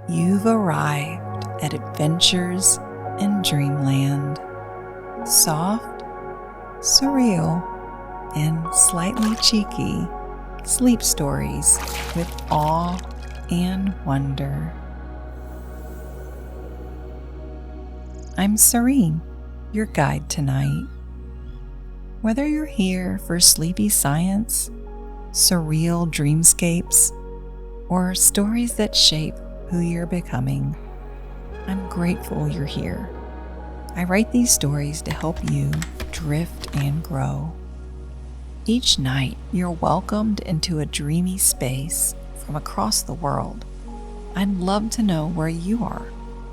You've arrived at Adventures in Dreamland. Soft, surreal, and slightly cheeky sleep stories with awe and wonder. I'm Serene, your guide tonight. Whether you're here for sleepy science, surreal dreamscapes, or stories that shape who you're becoming, I'm grateful you're here. I write these stories to help you drift and grow. Each night, you're welcomed into a dreamy space from across the world. I'd love to know where you are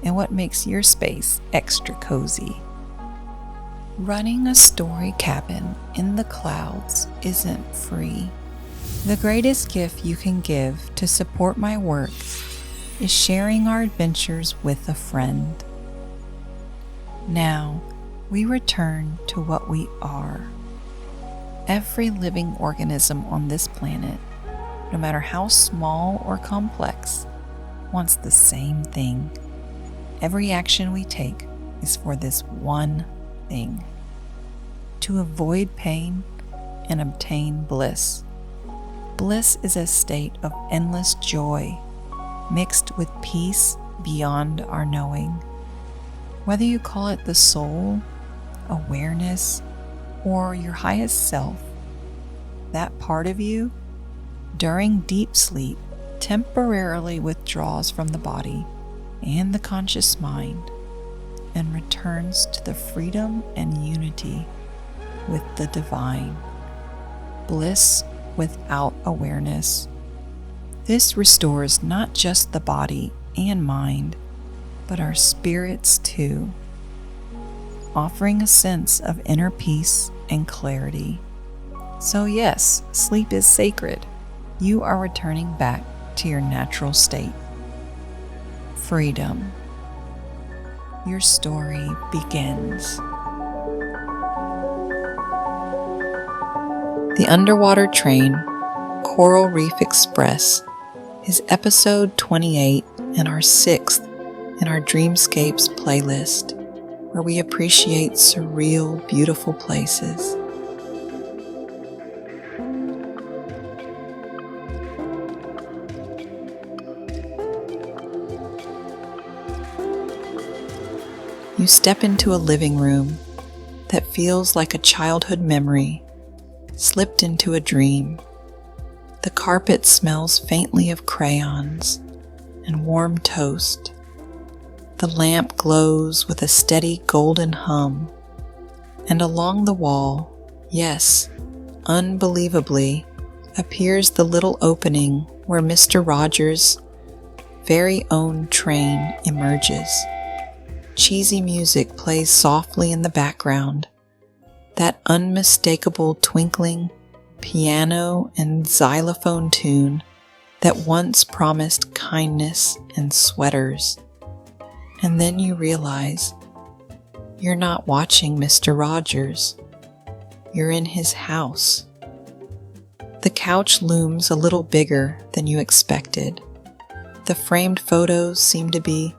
and what makes your space extra cozy. Running a story cabin in the clouds isn't free. The greatest gift you can give to support my work is sharing our adventures with a friend. Now, we return to what we are. Every living organism on this planet, no matter how small or complex, wants the same thing. Every action we take is for this one thing: to avoid pain and obtain bliss. Bliss is a state of endless joy, mixed with peace beyond our knowing. Whether you call it the soul, awareness, or your highest self, that part of you, during deep sleep, temporarily withdraws from the body and the conscious mind and returns to the freedom and unity with the divine. Bliss without awareness. This restores not just the body and mind, but our spirits too, offering a sense of inner peace and clarity. So yes, sleep is sacred. You are returning back to your natural state. Freedom. Your story begins. The Underwater Train, Coral Reef Express, is episode 28 and our 6th in our Dreamscapes playlist, where we appreciate surreal, beautiful places. You step into a living room that feels like a childhood memory slipped into a dream. The carpet smells faintly of crayons and warm toast. The lamp glows with a steady golden hum, and along the wall, yes, unbelievably, appears the little opening where Mr. Rogers' very own train emerges. Cheesy music plays softly in the background, that unmistakable twinkling piano and xylophone tune that once promised kindness and sweaters. And then you realize you're not watching Mr. Rogers. You're in his house. The couch looms a little bigger than you expected. The framed photos seem to be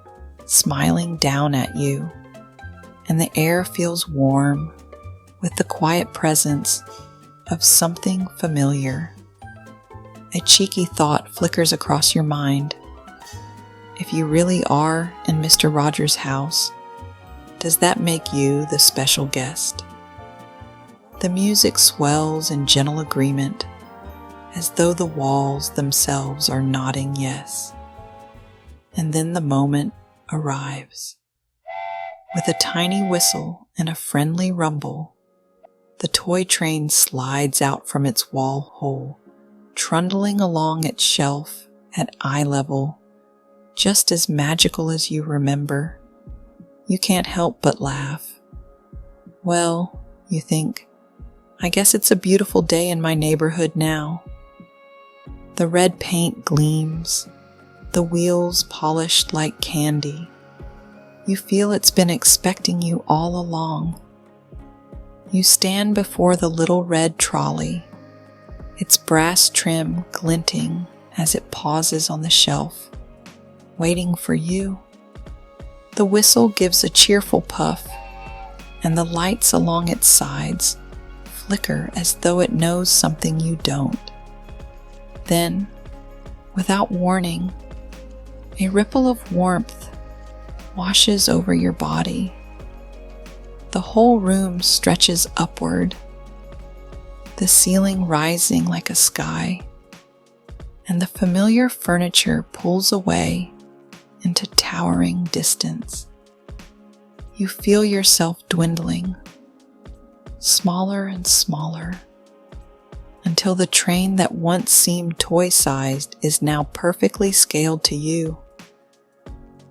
smiling down at you, and the air feels warm with the quiet presence of something familiar. A cheeky thought flickers across your mind. If you really are in Mr. Rogers' house, does that make you the special guest? The music swells in gentle agreement, as though the walls themselves are nodding yes. And then the moment arrives. With a tiny whistle and a friendly rumble, the toy train slides out from its wall hole, trundling along its shelf at eye level, just as magical as you remember. You can't help but laugh. Well, you think, I guess it's a beautiful day in my neighborhood now. The red paint gleams, the wheels polished like candy. You feel it's been expecting you all along. You stand before the little red trolley, its brass trim glinting as it pauses on the shelf. waiting for you. The whistle gives a cheerful puff, and the lights along its sides flicker as though it knows something you don't. Then, without warning, a ripple of warmth washes over your body. The whole room stretches upward, the ceiling rising like a sky, and the familiar furniture pulls away into towering distance. You feel yourself dwindling, smaller and smaller, until the train that once seemed toy-sized is now perfectly scaled to you.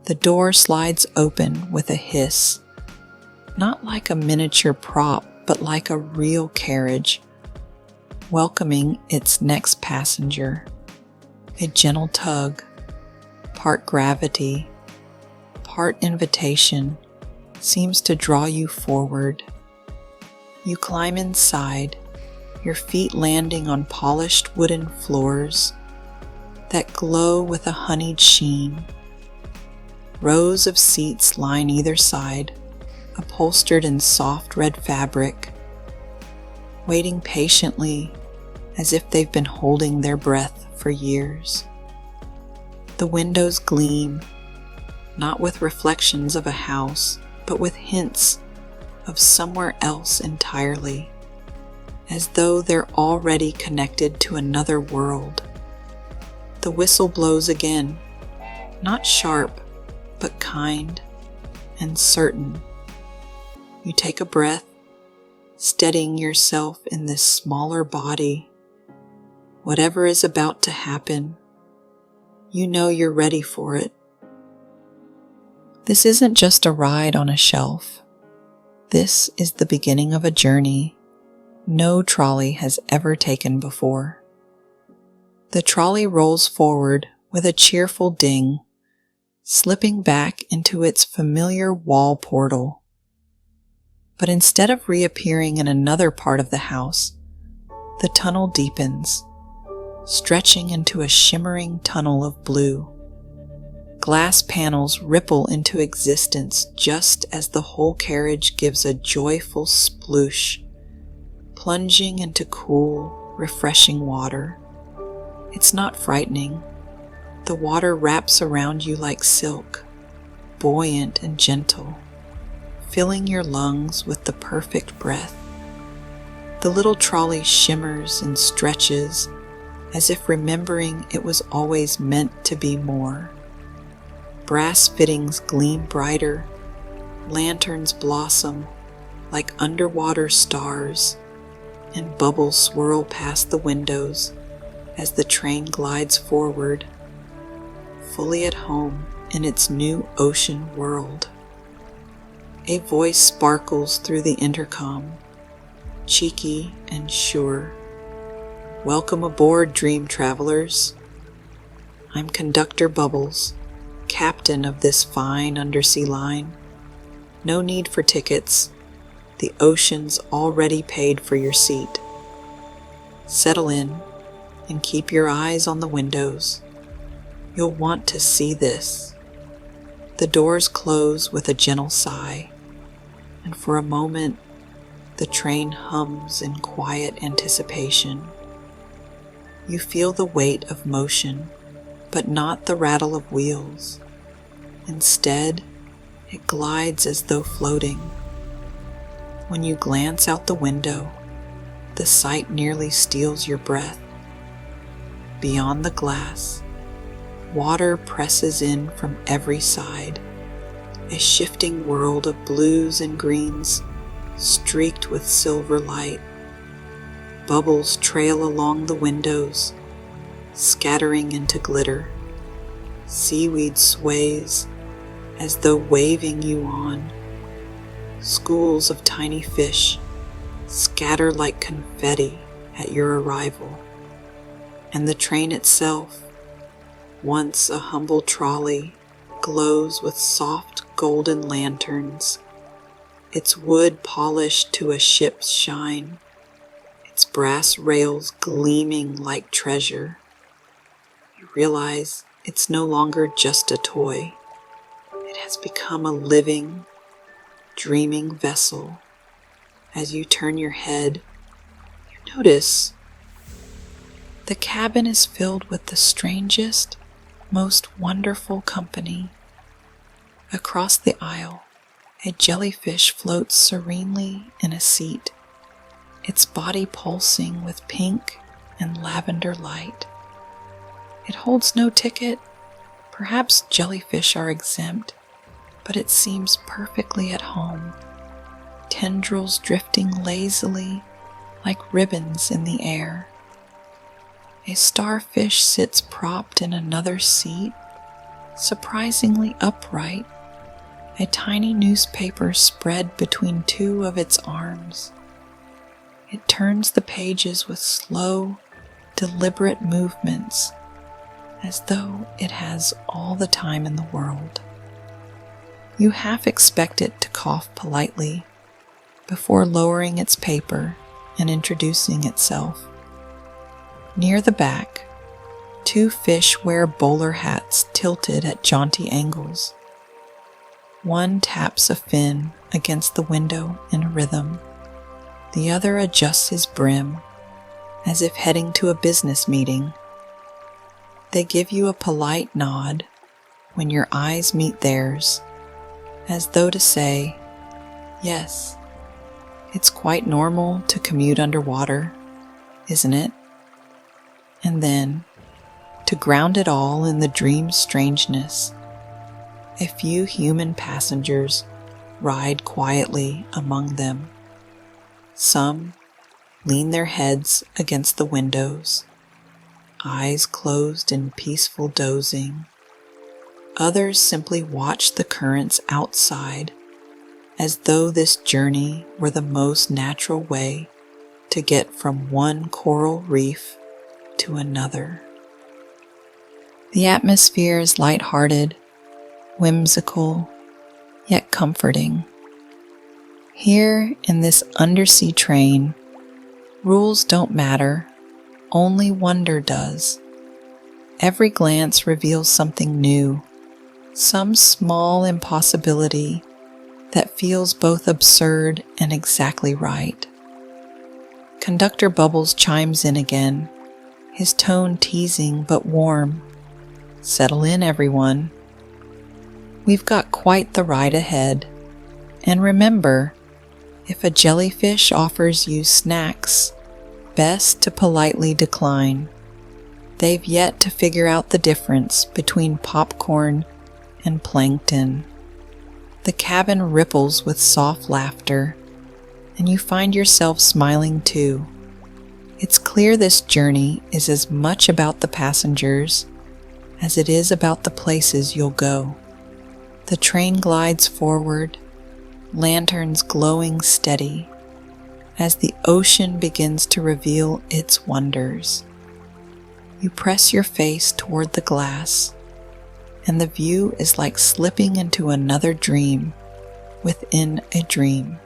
The door slides open with a hiss, not like a miniature prop, but like a real carriage, welcoming its next passenger. A gentle tug, part gravity, part invitation, seems to draw you forward. You climb inside, your feet landing on polished wooden floors that glow with a honeyed sheen. Rows of seats line either side, upholstered in soft red fabric, waiting patiently as if they've been holding their breath for years. The windows gleam, not with reflections of a house, but with hints of somewhere else entirely, as though they're already connected to another world. The whistle blows again, not sharp, but kind and certain. You take a breath, steadying yourself in this smaller body. Whatever is about to happen, you know you're ready for it. This isn't just a ride on a shelf. This is the beginning of a journey no trolley has ever taken before. The trolley rolls forward with a cheerful ding, slipping back into its familiar wall portal. But instead of reappearing in another part of the house, the tunnel deepens, stretching into a shimmering tunnel of blue. Glass panels ripple into existence just as the whole carriage gives a joyful sploosh, plunging into cool, refreshing water. It's not frightening. The water wraps around you like silk, buoyant and gentle, filling your lungs with the perfect breath. The little trolley shimmers and stretches as if remembering it was always meant to be more. Brass fittings gleam brighter, lanterns blossom like underwater stars, and bubbles swirl past the windows as the train glides forward, fully at home in its new ocean world. A voice sparkles through the intercom, cheeky and sure. "Welcome aboard, dream travelers. I'm Conductor Bubbles, captain of this fine undersea line. No need for tickets. The ocean's already paid for your seat. Settle in and keep your eyes on the windows. You'll want to see this." The doors close with a gentle sigh, and for a moment, the train hums in quiet anticipation. You feel the weight of motion, but not the rattle of wheels. Instead, it glides as though floating. When you glance out the window, the sight nearly steals your breath. Beyond the glass, water presses in from every side, a shifting world of blues and greens streaked with silver light. Bubbles trail along the windows, scattering into glitter. Seaweed sways as though waving you on. Schools of tiny fish scatter like confetti at your arrival. And the train itself, once a humble trolley, glows with soft golden lanterns, its wood polished to a ship's shine, its brass rails gleaming like treasure. You realize it's no longer just a toy. It has become a living, dreaming vessel. As you turn your head, you notice the cabin is filled with the strangest, most wonderful company. Across the aisle, a jellyfish floats serenely in a seat, its body pulsing with pink and lavender light. It holds no ticket. Perhaps jellyfish are exempt, but it seems perfectly at home, tendrils drifting lazily like ribbons in the air. A starfish sits propped in another seat, surprisingly upright, a tiny newspaper spread between two of its arms. It turns the pages with slow, deliberate movements, as though it has all the time in the world. You half expect it to cough politely before lowering its paper and introducing itself. Near the back, two fish wear bowler hats tilted at jaunty angles. One taps a fin against the window in a rhythm. The other adjusts his brim, as if heading to a business meeting. They give you a polite nod when your eyes meet theirs, as though to say, yes, it's quite normal to commute underwater, isn't it? And then, to ground it all in the dream's strangeness, a few human passengers ride quietly among them. Some lean their heads against the windows, eyes closed in peaceful dozing. Others simply watch the currents outside, as though this journey were the most natural way to get from one coral reef to another. The atmosphere is light-hearted, whimsical, yet comforting. Here in this undersea train, rules don't matter, only wonder does. Every glance reveals something new, some small impossibility that feels both absurd and exactly right. Conductor Bubbles chimes in again, his tone teasing but warm. Settle in, everyone. We've got quite the ride ahead. And remember, if a jellyfish offers you snacks, best to politely decline. They've yet to figure out the difference between popcorn and plankton. The cabin ripples with soft laughter, and you find yourself smiling too. It's clear this journey is as much about the passengers as it is about the places you'll go. The train glides forward, lanterns glowing steady, as the ocean begins to reveal its wonders. You press your face toward the glass, and the view is like slipping into another dream within a dream.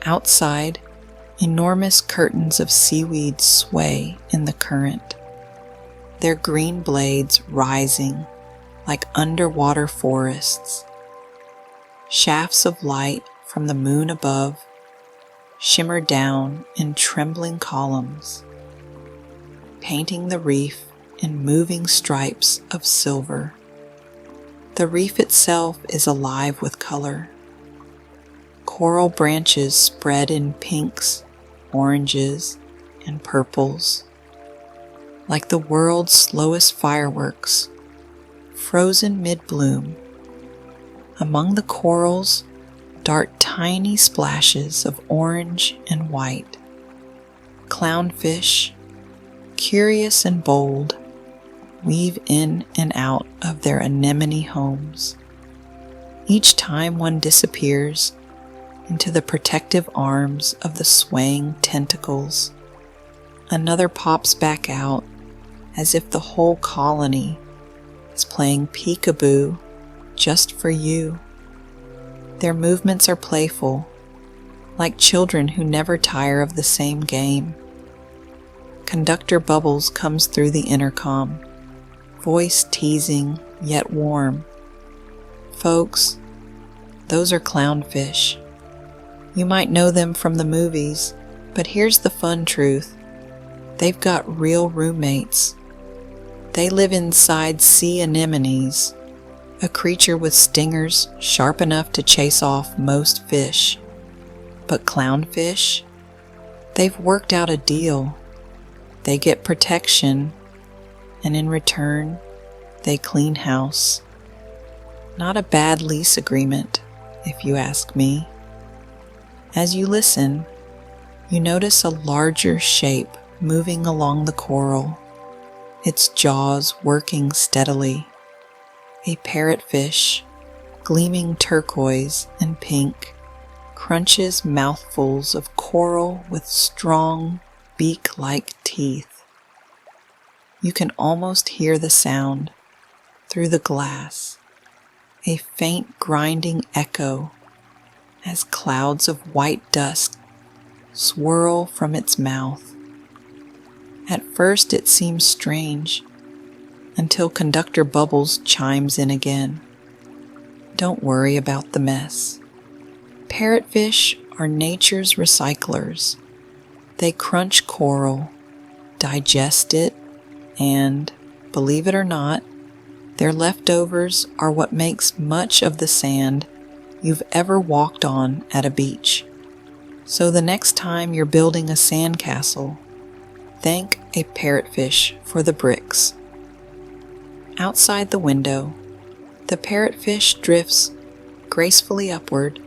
Outside, enormous curtains of seaweed sway in the current, their green blades rising like underwater forests. Shafts of light from the moon above shimmer down in trembling columns, painting the reef in moving stripes of silver. The reef itself is alive with color. Coral branches spread in pinks, oranges, and purples, like the world's slowest fireworks, frozen mid-bloom. Among the corals dart tiny splashes of orange and white. Clownfish, curious and bold, weave in and out of their anemone homes. Each time one disappears into the protective arms of the swaying tentacles, another pops back out as if the whole colony is playing peekaboo just for you. Their movements are playful, like children who never tire of the same game. Conductor Bubbles comes through the intercom, voice teasing yet warm. Folks, those are clownfish. You might know them from the movies, but here's the fun truth. They've got real roommates. They live inside sea anemones, a creature with stingers sharp enough to chase off most fish. But clownfish? They've worked out a deal. They get protection, and in return, they clean house. Not a bad lease agreement, if you ask me. As you listen, you notice a larger shape moving along the coral, its jaws working steadily. A parrotfish, gleaming turquoise and pink, crunches mouthfuls of coral with strong, beak-like teeth. You can almost hear the sound through the glass, a faint grinding echo as clouds of white dust swirl from its mouth. At first it seems strange, until Conductor Bubbles chimes in again. Don't worry about the mess. Parrotfish are nature's recyclers. They crunch coral, digest it, and, believe it or not, their leftovers are what makes much of the sand you've ever walked on at a beach. So the next time you're building a sandcastle, thank a parrotfish for the bricks. Outside the window, the parrotfish drifts gracefully upward,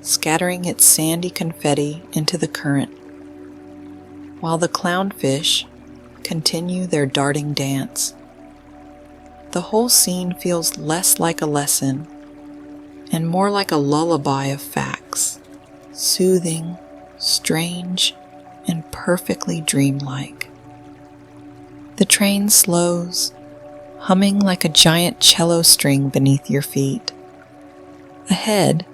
scattering its sandy confetti into the current, while the clownfish continue their darting dance. The whole scene feels less like a lesson and more like a lullaby of facts, soothing, strange, and perfectly dreamlike. The train slows, humming like a giant cello string beneath your feet. Ahead,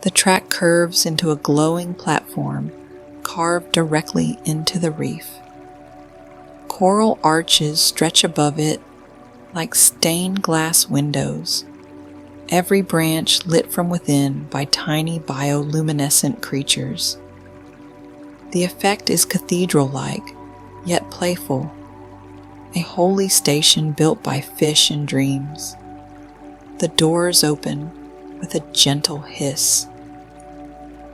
the track curves into a glowing platform carved directly into the reef. Coral arches stretch above it like stained glass windows, every branch lit from within by tiny bioluminescent creatures. The effect is cathedral-like, yet playful, a holy station built by fish and dreams. The doors open with a gentle hiss.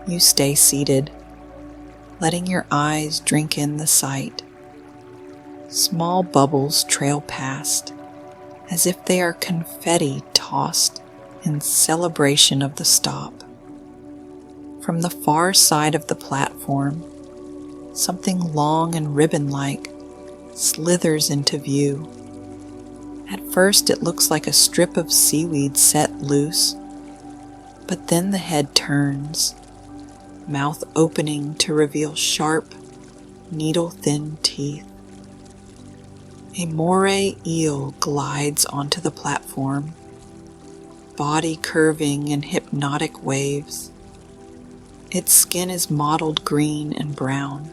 You stay seated, letting your eyes drink in the sight. Small bubbles trail past, as if they are confetti tossed in celebration of the stop. From the far side of the platform, something long and ribbon-like slithers into view. At first it looks like a strip of seaweed set loose, but then the head turns, mouth opening to reveal sharp, needle-thin teeth. A moray eel glides onto the platform, body curving in hypnotic waves. Its skin is mottled green and brown,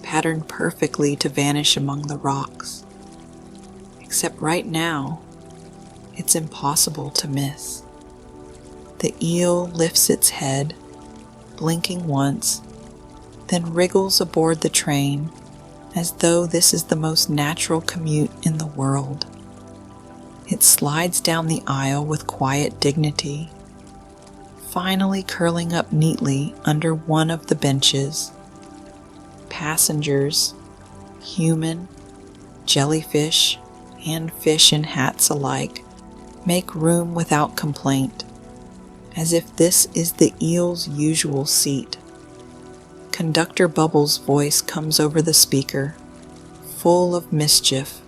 patterned perfectly to vanish among the rocks. Except right now, it's impossible to miss. The eel lifts its head, blinking once, then wriggles aboard the train as though this is the most natural commute in the world. It slides down the aisle with quiet dignity, finally curling up neatly under one of the benches. Passengers, human, jellyfish, and fish in hats alike, make room without complaint, as if this is the eel's usual seat. Conductor Bubbles' voice comes over the speaker, full of mischief.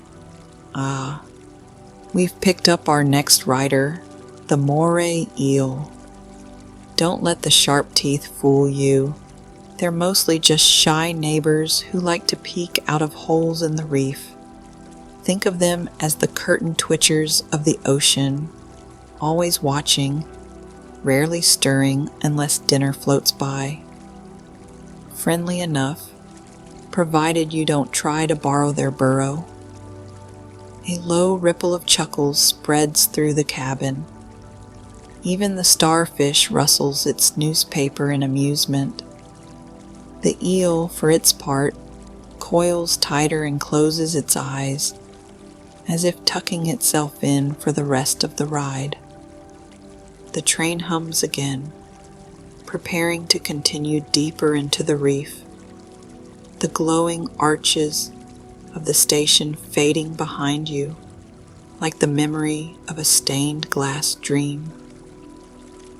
Ah, we've picked up our next rider, the moray eel. Don't let the sharp teeth fool you. They're mostly just shy neighbors who like to peek out of holes in the reef. Think of them as the curtain twitchers of the ocean, always watching, rarely stirring unless dinner floats by. Friendly enough, provided you don't try to borrow their burrow. A low ripple of chuckles spreads through the cabin. Even the starfish rustles its newspaper in amusement. The eel, for its part, coils tighter and closes its eyes, as if tucking itself in for the rest of the ride. The train hums again, preparing to continue deeper into the reef, the glowing arches of the station fading behind you like the memory of a stained glass dream.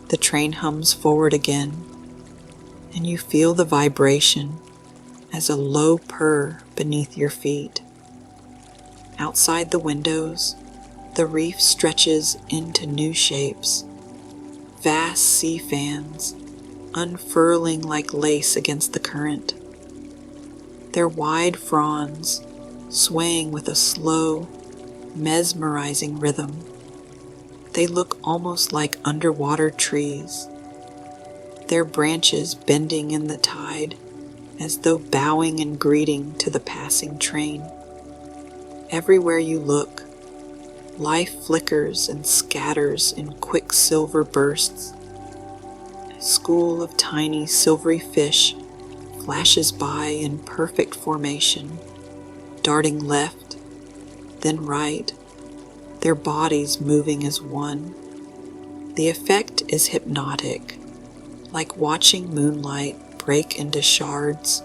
The train hums forward again, and you feel the vibration as a low purr beneath your feet. Outside the windows, the reef stretches into new shapes, vast sea fans unfurling like lace against the current, their wide fronds swaying with a slow, mesmerizing rhythm. They look almost like underwater trees, their branches bending in the tide as though bowing in greeting to the passing train. Everywhere you look, life flickers and scatters in quick silver bursts. A school of tiny silvery fish flashes by in perfect formation, darting left, then right, their bodies moving as one. The effect is hypnotic, like watching moonlight break into shards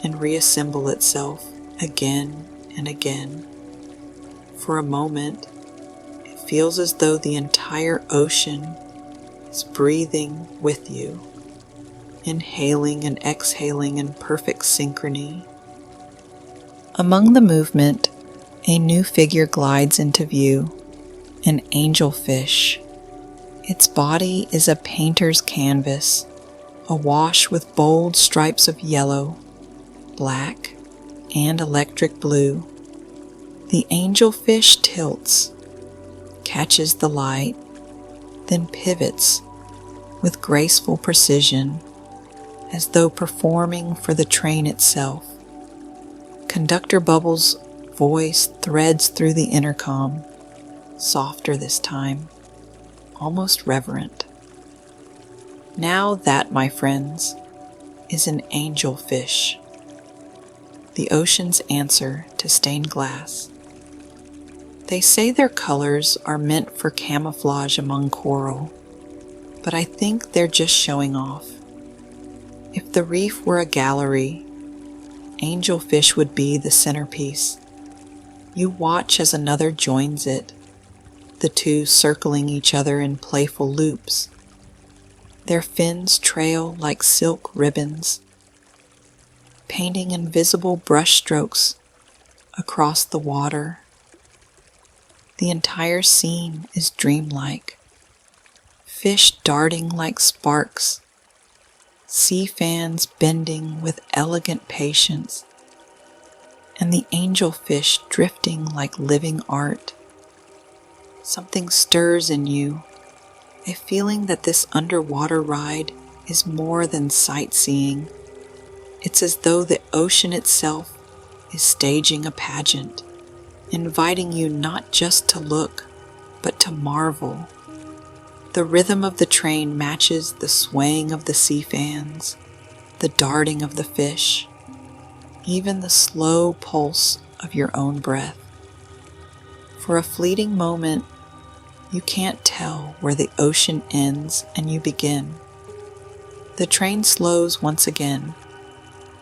and reassemble itself again and again. For a moment, it feels as though the entire ocean is breathing with you, inhaling and exhaling in perfect synchrony. Among the movement, a new figure glides into view, an angelfish. Its body is a painter's canvas, awash with bold stripes of yellow, black, and electric blue. The angelfish tilts, catches the light, then pivots with graceful precision, as though performing for the train itself. Conductor Bubbles' voice threads through the intercom, softer this time, almost reverent. Now that, my friends, is an angelfish, the ocean's answer to stained glass. They say their colors are meant for camouflage among coral, but I think they're just showing off. If the reef were a gallery, angelfish would be the centerpiece. You watch as another joins it, the two circling each other in playful loops. Their fins trail like silk ribbons, painting invisible brushstrokes across the water. The entire scene is dreamlike. Fish darting like sparks, sea fans bending with elegant patience, and the angelfish drifting like living art. Something stirs in you, a feeling that this underwater ride is more than sightseeing. It's as though the ocean itself is staging a pageant, inviting you not just to look, but to marvel. The rhythm of the train matches the swaying of the sea fans, the darting of the fish, even the slow pulse of your own breath. For a fleeting moment, you can't tell where the ocean ends and you begin. The train slows once again,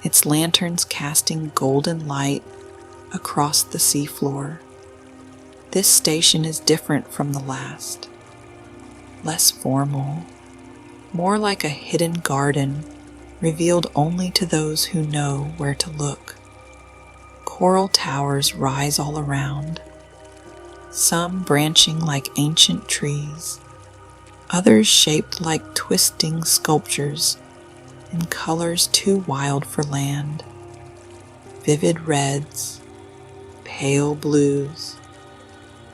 its lanterns casting golden light across the seafloor. This station is different from the last, less formal, more like a hidden garden revealed only to those who know where to look. Coral towers rise all around, some branching like ancient trees, others shaped like twisting sculptures in colors too wild for land. Vivid reds, pale blues,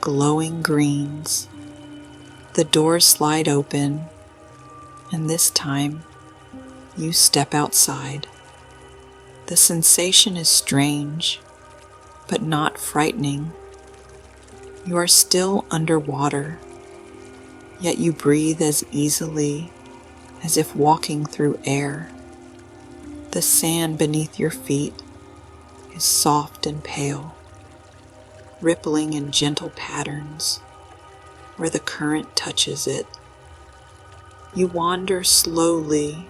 glowing greens. The doors slide open, and this time you step outside. The sensation is strange, but not frightening. You are still underwater, yet you breathe as easily as if walking through air. The sand beneath your feet is soft and pale, rippling in gentle patterns where the current touches it. You wander slowly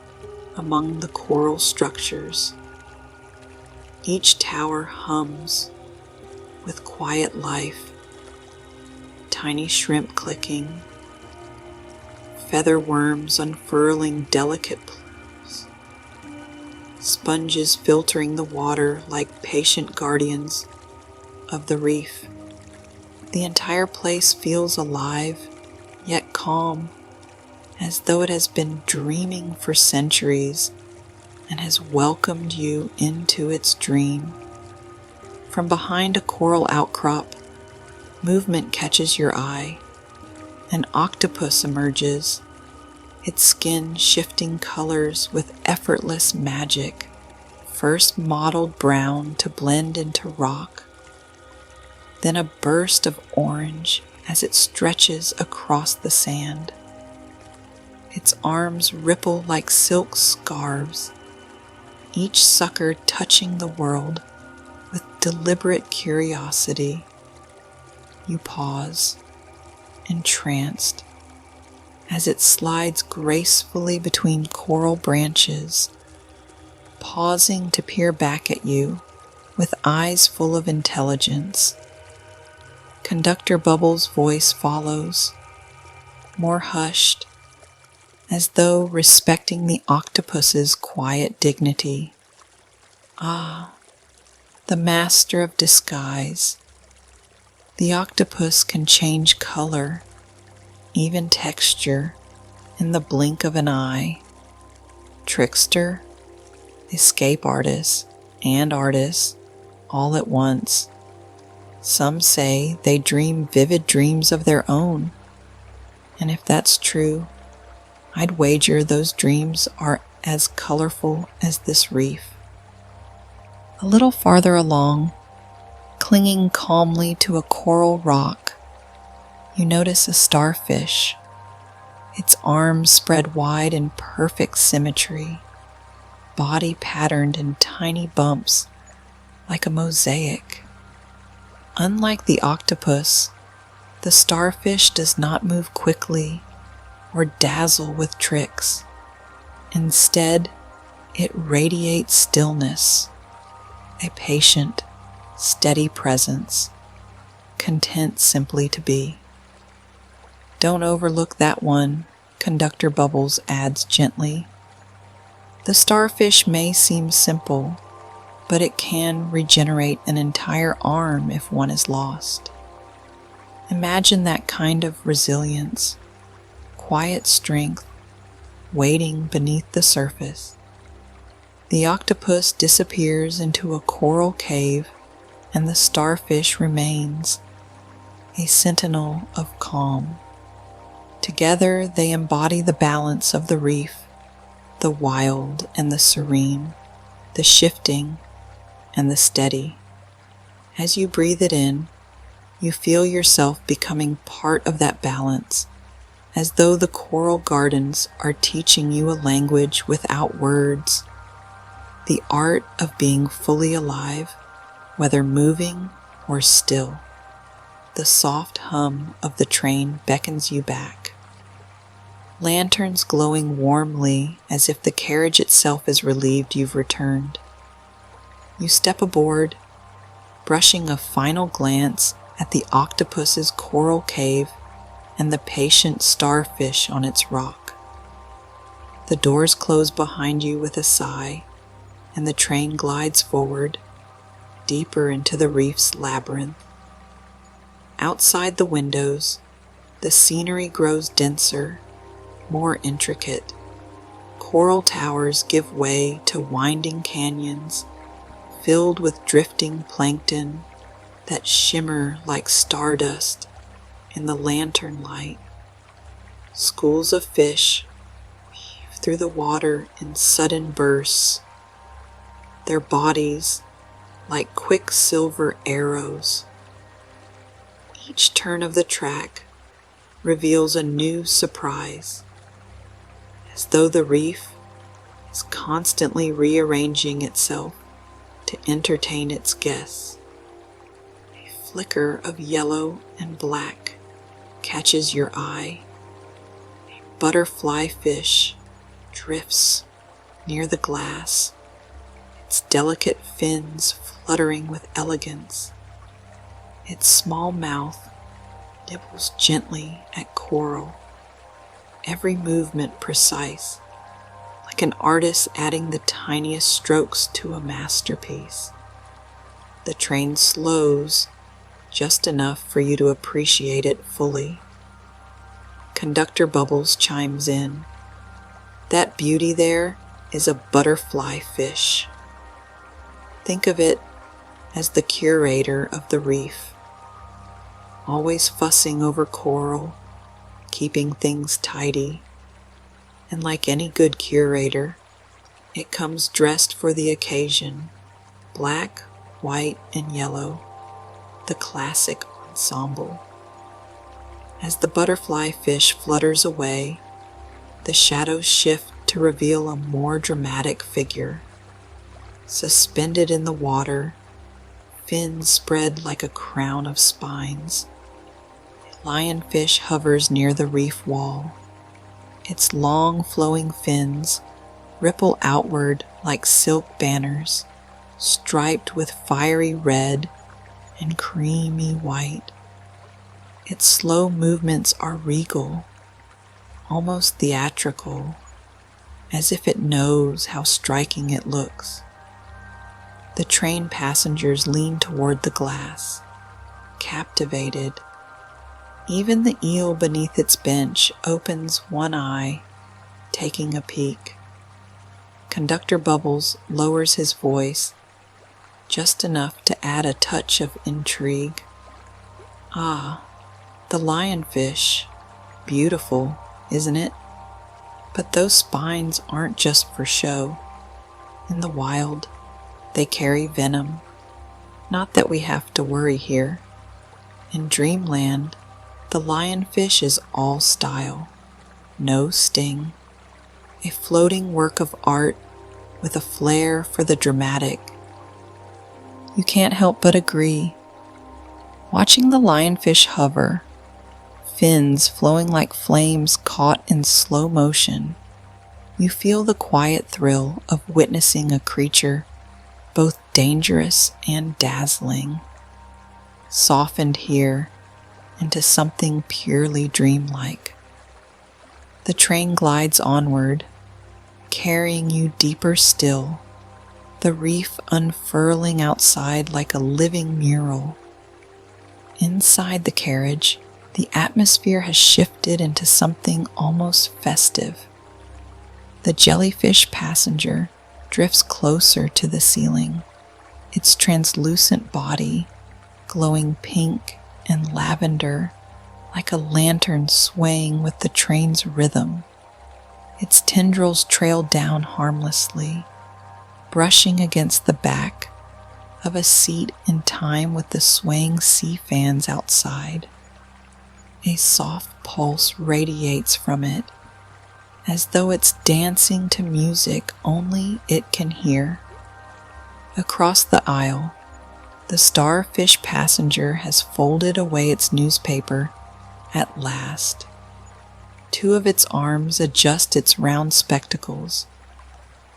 among the coral structures. Each tower hums with quiet life, tiny shrimp clicking, feather worms unfurling delicate plumes, sponges filtering the water like patient guardians of the reef. The entire place feels alive, yet calm, as though it has been dreaming for centuries and has welcomed you into its dream. From behind a coral outcrop, movement catches your eye. An octopus emerges, its skin shifting colors with effortless magic, first mottled brown to blend into rock, then a burst of orange as it stretches across the sand. Its arms ripple like silk scarves, each sucker touching the world with deliberate curiosity. You pause, entranced, as it slides gracefully between coral branches, pausing to peer back at you with eyes full of intelligence. Conductor Bubbles' voice follows, more hushed, as though respecting the octopus's quiet dignity. Ah, the master of disguise. The octopus can change color, even texture, in the blink of an eye. Trickster, escape artist, and artist, all at once. Some say they dream vivid dreams of their own, and if that's true, I'd wager those dreams are as colorful as this reef. A little farther along, clinging calmly to a coral rock, you notice a starfish, its arms spread wide in perfect symmetry, body patterned in tiny bumps like a mosaic. Unlike the octopus, the starfish does not move quickly or dazzle with tricks. Instead, it radiates stillness, a patient, steady presence, content simply to be. Don't overlook that one, Conductor Bubbles adds gently. The starfish may seem simple, but it can regenerate an entire arm if one is lost. Imagine that kind of resilience, quiet strength, waiting beneath the surface. The octopus disappears into a coral cave, and the starfish remains, a sentinel of calm. Together they embody the balance of the reef, the wild and the serene, the shifting and the steady. As you breathe it in, you feel yourself becoming part of that balance, as though the coral gardens are teaching you a language without words, the art of being fully alive, whether moving or still. The soft hum of the train beckons you back. Lanterns glowing warmly as if the carriage itself is relieved you've returned. You step aboard, brushing a final glance at the octopus's coral cave and the patient starfish on its rock. The doors close behind you with a sigh, and the train glides forward, deeper into the reef's labyrinth. Outside the windows, the scenery grows denser, more intricate. Coral towers give way to winding canyons filled with drifting plankton that shimmer like stardust in the lantern light. Schools of fish weave through the water in sudden bursts, their bodies like quicksilver arrows. Each turn of the track reveals a new surprise, as though the reef is constantly rearranging itself to entertain its guests. A flicker of yellow and black catches your eye. A butterfly fish drifts near the glass, its delicate fins fluttering with elegance. Its small mouth nibbles gently at coral, every movement precise, like an artist adding the tiniest strokes to a masterpiece. The train slows just enough for you to appreciate it fully. Conductor Bubbles chimes in. That beauty there is a butterfly fish. Think of it as the curator of the reef, always fussing over coral, keeping things tidy. And like any good curator, it comes dressed for the occasion, black, white, and yellow, the classic ensemble. As the butterfly fish flutters away, the shadows shift to reveal a more dramatic figure. Suspended in the water, fins spread like a crown of spines. A lionfish hovers near the reef wall. Its long flowing fins ripple outward like silk banners, striped with fiery red and creamy white. Its slow movements are regal, almost theatrical, as if it knows how striking it looks. The train passengers lean toward the glass, captivated. Even the eel beneath its bench opens one eye, taking a peek. Conductor Bubbles lowers his voice, just enough to add a touch of intrigue. Ah, the lionfish. Beautiful, isn't it? But those spines aren't just for show. In the wild, they carry venom. Not that we have to worry here. In dreamland, the lionfish is all style, no sting. A floating work of art with a flair for the dramatic. You can't help but agree. Watching the lionfish hover, fins flowing like flames caught in slow motion, you feel the quiet thrill of witnessing a creature both dangerous and dazzling, softened here into something purely dreamlike. The train glides onward, carrying you deeper still, the reef unfurling outside like a living mural. Inside the carriage, the atmosphere has shifted into something almost festive. The jellyfish passenger drifts closer to the ceiling, its translucent body glowing pink and lavender like a lantern swaying with the train's rhythm. Its tendrils trail down harmlessly, brushing against the back of a seat in time with the swaying sea fans outside. A soft pulse radiates from it, as though it's dancing to music only it can hear. Across the aisle, the starfish passenger has folded away its newspaper at last. Two of its arms adjust its round spectacles,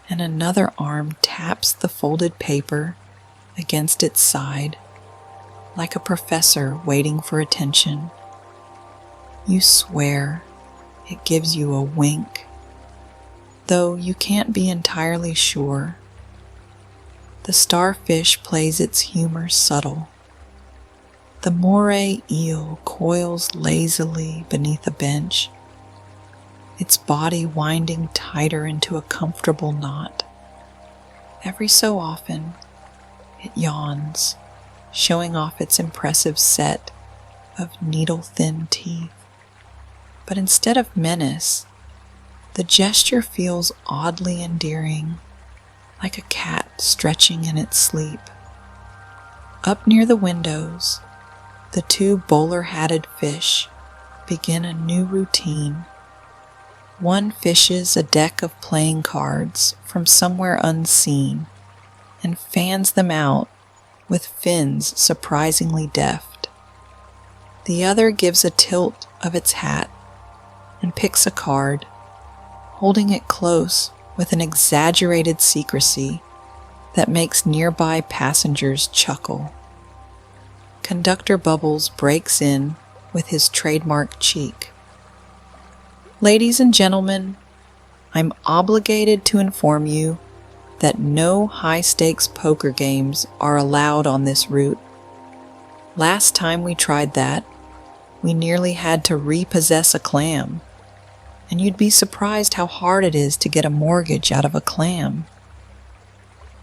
and another arm taps the folded paper against its side, like a professor waiting for attention. You swear it gives you a wink, though you can't be entirely sure. The starfish plays its humor subtle. The moray eel coils lazily beneath a bench, its body winding tighter into a comfortable knot. Every so often, it yawns, showing off its impressive set of needle-thin teeth. But instead of menace, the gesture feels oddly endearing, like a cat stretching in its sleep. Up near the windows, the two bowler-hatted fish begin a new routine. One fishes a deck of playing cards from somewhere unseen and fans them out with fins surprisingly deft. The other gives a tilt of its hat and picks a card, holding it close with an exaggerated secrecy that makes nearby passengers chuckle. Conductor Bubbles breaks in with his trademark cheek. Ladies and gentlemen, I'm obligated to inform you that no high-stakes poker games are allowed on this route. Last time we tried that, we nearly had to repossess a clam, and you'd be surprised how hard it is to get a mortgage out of a clam.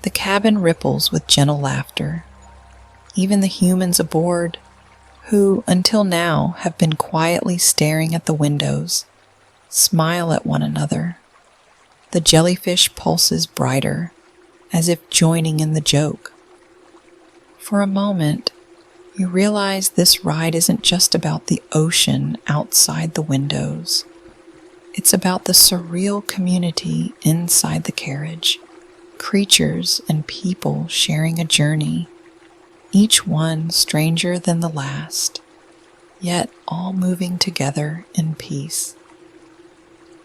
The cabin ripples with gentle laughter. Even the humans aboard, who until now have been quietly staring at the windows, smile at one another. The jellyfish pulses brighter, as if joining in the joke. For a moment, you realize this ride isn't just about the ocean outside the windows. It's about the surreal community inside the carriage, creatures and people sharing a journey, each one stranger than the last, yet all moving together in peace.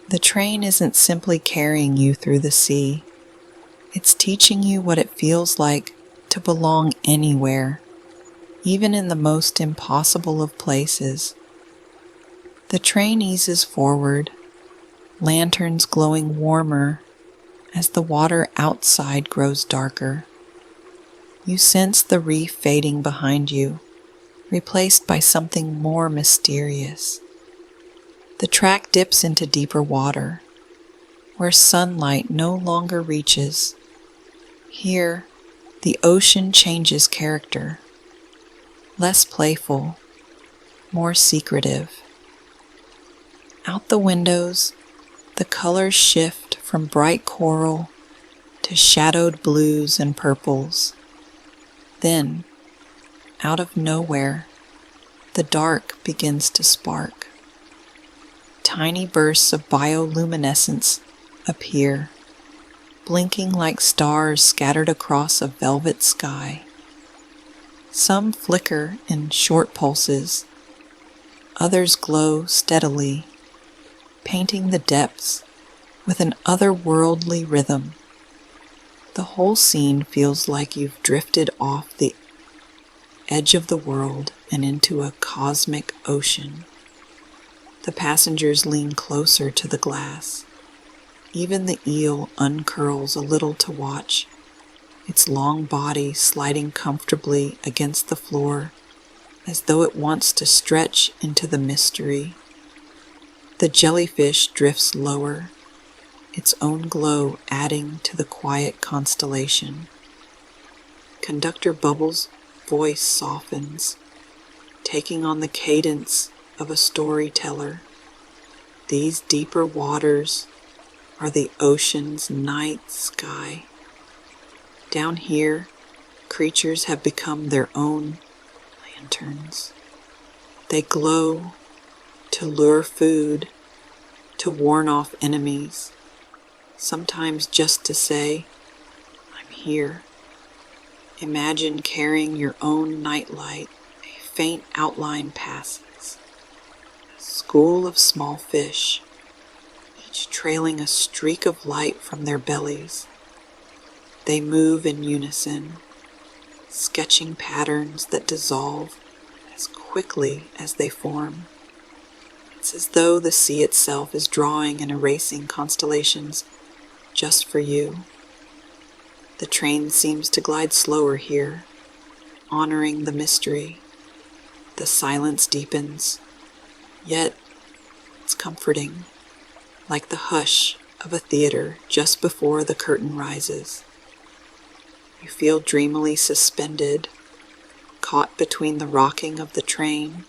The train isn't simply carrying you through the sea. It's teaching you what it feels like to belong anywhere, even in the most impossible of places. The train eases forward, lanterns glowing warmer as the water outside grows darker. You sense the reef fading behind you, replaced by something more mysterious. The track dips into deeper water, where sunlight no longer reaches. Here, the ocean changes character, less playful, more secretive. Out the windows, the colors shift from bright coral to shadowed blues and purples. Then, out of nowhere, the dark begins to spark. Tiny bursts of bioluminescence appear, blinking like stars scattered across a velvet sky. Some flicker in short pulses, others glow steadily, painting the depths with an otherworldly rhythm. The whole scene feels like you've drifted off the edge of the world and into a cosmic ocean. The passengers lean closer to the glass. Even the eel uncurls a little to watch, its long body sliding comfortably against the floor as though it wants to stretch into the mystery. The jellyfish drifts lower, its own glow adding to the quiet constellation. Conductor Bubbles' voice softens, taking on the cadence of a storyteller. These deeper waters are the ocean's night sky. Down here, creatures have become their own lanterns. They glow to lure food, to warn off enemies, sometimes just to say, "I'm here." Imagine carrying your own nightlight. A faint outline passes. A school of small fish, each trailing a streak of light from their bellies. They move in unison, sketching patterns that dissolve as quickly as they form. It's as though the sea itself is drawing and erasing constellations just for you. The train seems to glide slower here, honoring the mystery. The silence deepens, yet it's comforting, like the hush of a theater just before the curtain rises. You feel dreamily suspended, caught between the rocking of the train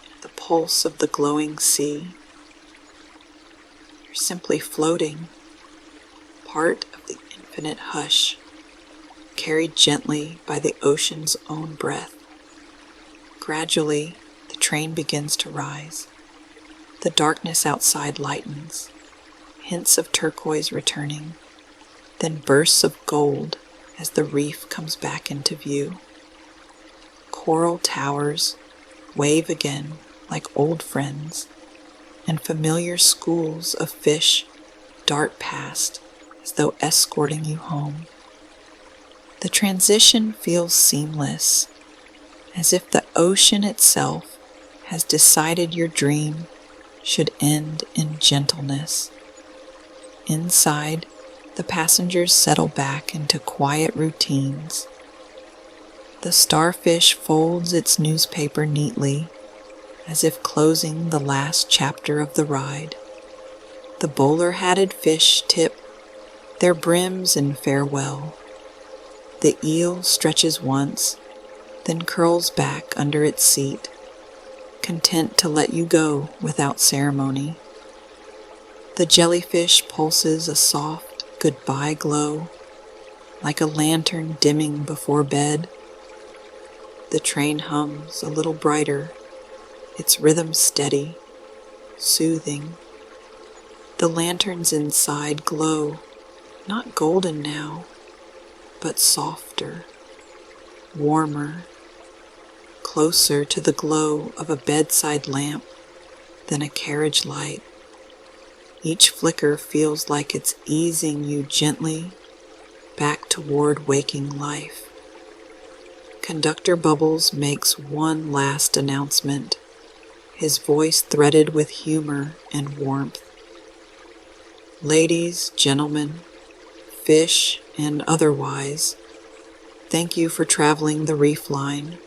and the pulse of the glowing sea. You're simply floating, part of the infinite hush, carried gently by the ocean's own breath. Gradually, the train begins to rise. The darkness outside lightens, hints of turquoise returning, then bursts of gold as the reef comes back into view. Coral towers wave again like old friends, and familiar schools of fish dart past as though escorting you home. The transition feels seamless, as if the ocean itself has decided your dream should end in gentleness. Inside, the passengers settle back into quiet routines. The starfish folds its newspaper neatly, as if closing the last chapter of the ride. The bowler-hatted fish tip their brims in farewell. The eel stretches once, then curls back under its seat, content to let you go without ceremony. The jellyfish pulses a soft goodbye glow, like a lantern dimming before bed. The train hums a little brighter, its rhythm steady, soothing. The lanterns inside glow, not golden now, but softer, warmer, closer to the glow of a bedside lamp than a carriage light. Each flicker feels like it's easing you gently back toward waking life. Conductor Bubbles makes one last announcement, his voice threaded with humor and warmth. Ladies, gentlemen, fish and otherwise, thank you for traveling the reef line.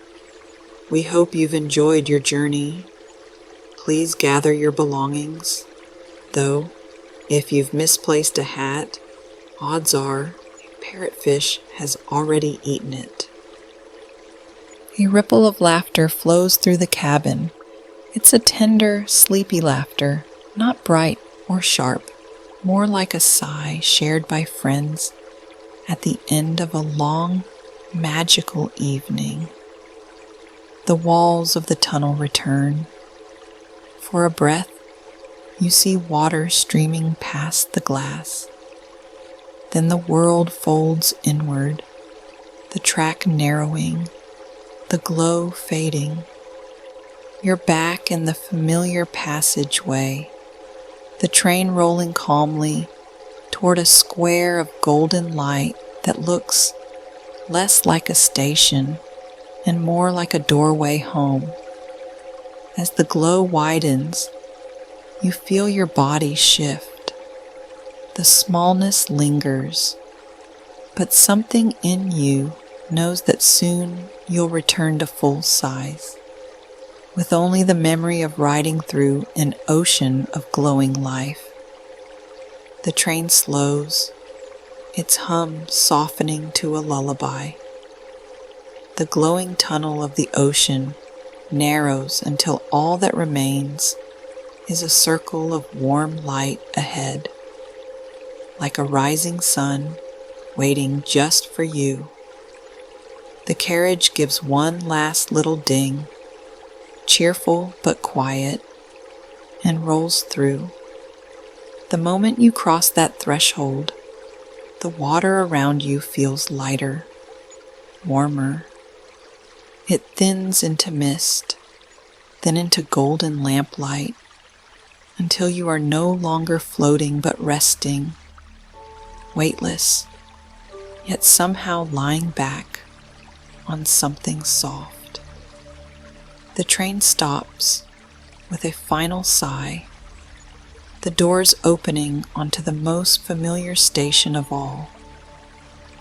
We hope you've enjoyed your journey. Please gather your belongings, though if you've misplaced a hat, odds are a parrotfish has already eaten it. A ripple of laughter flows through the cabin. It's a tender, sleepy laughter, not bright or sharp, more like a sigh shared by friends at the end of a long, magical evening. The walls of the tunnel return. For a breath, you see water streaming past the glass. Then the world folds inward, the track narrowing, the glow fading. You're back in the familiar passageway, the train rolling calmly toward a square of golden light that looks less like a station and more like a doorway home. As the glow widens, you feel your body shift. The smallness lingers, but something in you knows that soon you'll return to full size, with only the memory of riding through an ocean of glowing life. The train slows, its hum softening to a lullaby. The glowing tunnel of the ocean narrows until all that remains is a circle of warm light ahead, like a rising sun waiting just for you. The carriage gives one last little ding, cheerful but quiet, and rolls through. The moment you cross that threshold, the water around you feels lighter, warmer. It thins into mist, then into golden lamplight, until you are no longer floating but resting, weightless, yet somehow lying back on something soft. The train stops with a final sigh, the doors opening onto the most familiar station of all,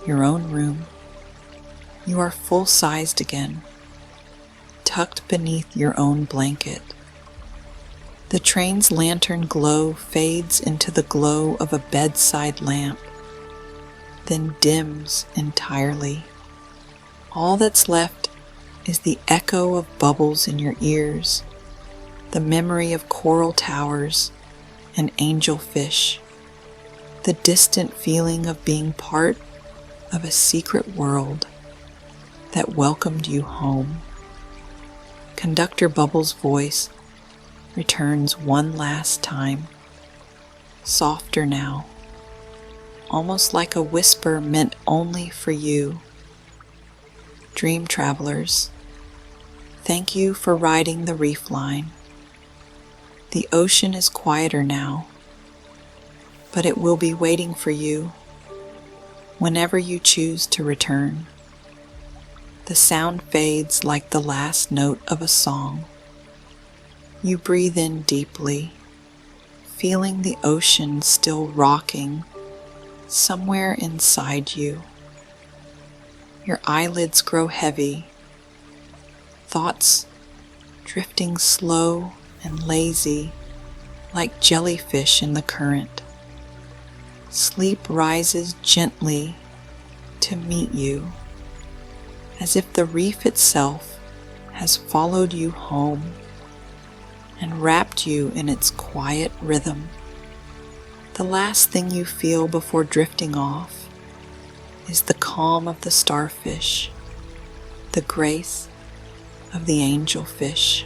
your own room. You are full-sized again, tucked beneath your own blanket. The train's lantern glow fades into the glow of a bedside lamp, then dims entirely. All that's left is the echo of bubbles in your ears, the memory of coral towers and angelfish, the distant feeling of being part of a secret world that welcomed you home. Conductor Bubbles' voice returns one last time, softer now, almost like a whisper meant only for you. Dream travelers, thank you for riding the reef line. The ocean is quieter now, but it will be waiting for you whenever you choose to return. The sound fades like the last note of a song. You breathe in deeply, feeling the ocean still rocking somewhere inside you. Your eyelids grow heavy, thoughts drifting slow and lazy like jellyfish in the current. Sleep rises gently to meet you, as if the reef itself has followed you home and wrapped you in its quiet rhythm. The last thing you feel before drifting off is the calm of the starfish, the grace of the angelfish,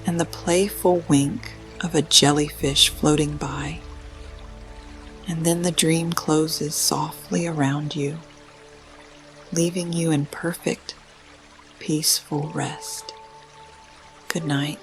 and the playful wink of a jellyfish floating by. And then the dream closes softly around you, leaving you in perfect, peaceful rest. Good night.